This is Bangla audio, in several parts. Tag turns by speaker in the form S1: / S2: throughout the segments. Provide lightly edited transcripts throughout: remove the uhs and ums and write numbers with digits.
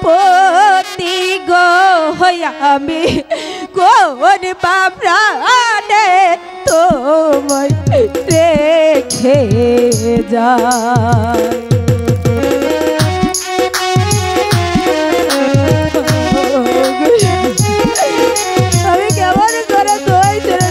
S1: পতি গো আমি কোন বাপ্রাণে তোমায় রেখে যায়। আমি কেমন করে তোমায় ছেড়ে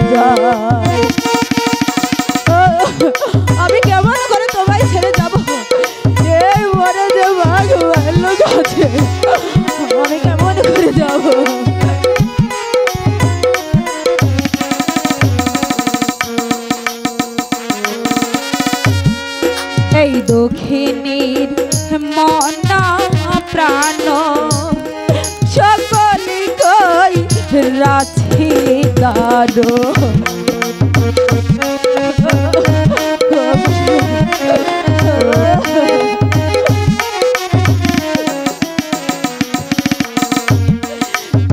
S1: যাবো। আমি কেমন করে তোমায় ছেড়ে যাবো, এই মনে যে ভাগ ভালো আছে, আমি কেমন করে যাবো। এই দক্ষিণীর মনা প্রাণ সকলি কই রাছি দারো।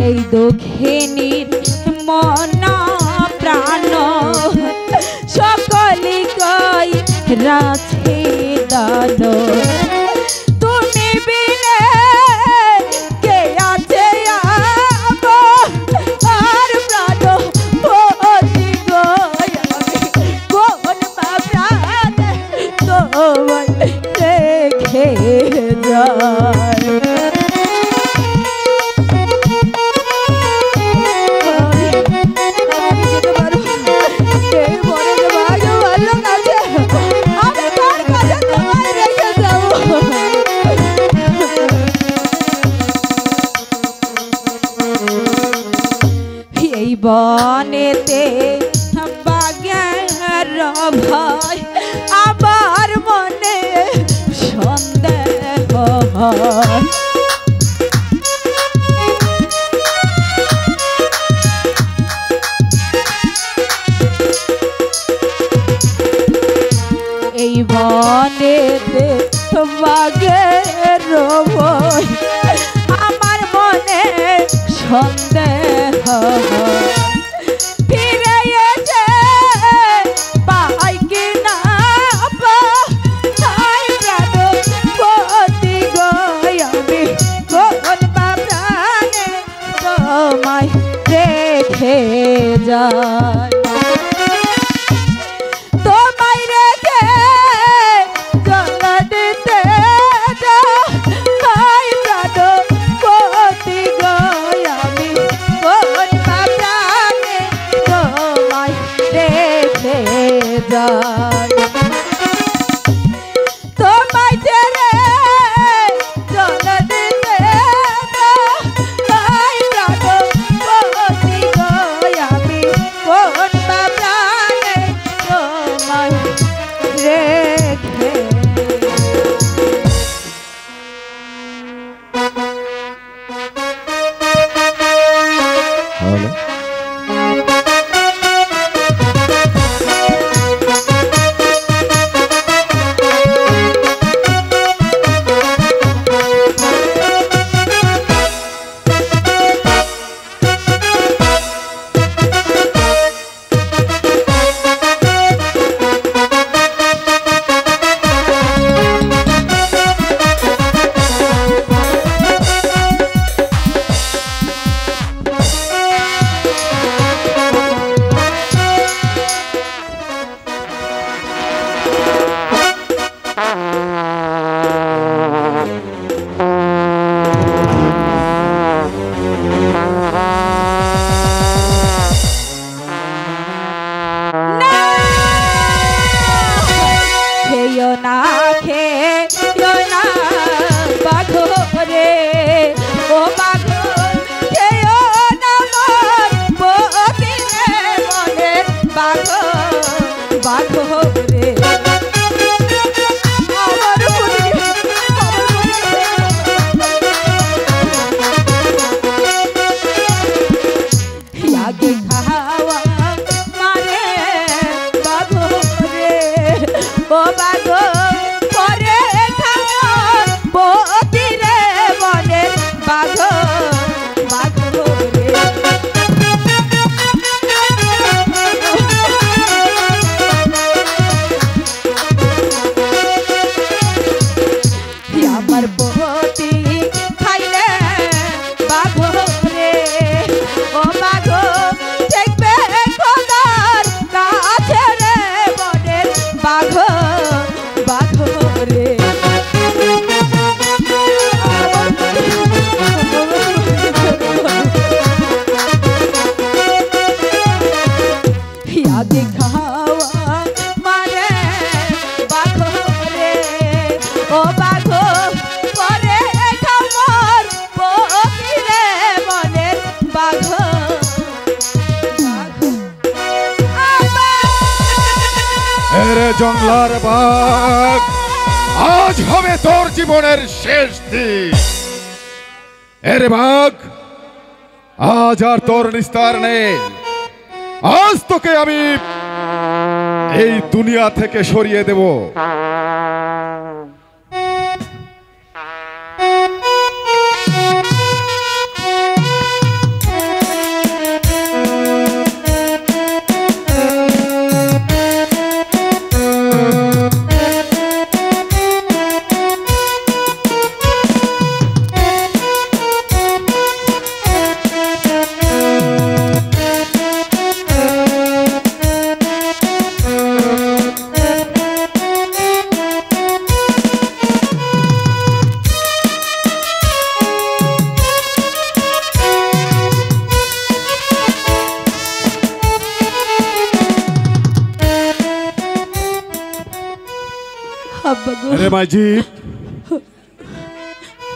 S1: এই দক্ষিণীর মনা প্রাণ সকলি কই রাছি দারো। তুমি বিনে কে আছে আর প্রাণ পতি গো আমি কোন প্রাণে তোমায় রেখে যায়। এই বনেতে বাগের ভয় আবার মনে সন্দেহ হয়। এই বনেতে বাগের ভয় আমার মনে সন্দেহ ফিরে এসে পাই কিনা পাই প্রাণ পতি গো আমি কোন প্রাণে তোমায় রেখে যায়। তোমায় রেখে চলে দিতে যাই প্রাণ পতি গো আমি কোন প্রাণে তোমায় রেখে যাই। তোমায় ছেড়ে চলে দিতে যাই প্রাণ পতি গো আমি কোন প্রাণে তোমায় রেখে।
S2: এরে জংলার বাঘ, আজ হবে তোর জীবনের শেষ দিন। এরে বাঘ, আজ আর তোর নিস্তার নেই। আজ তোকে আমি এই দুনিয়া থেকে সরিয়ে দেব।
S1: আব্বা গো,
S2: আরে মাইজি,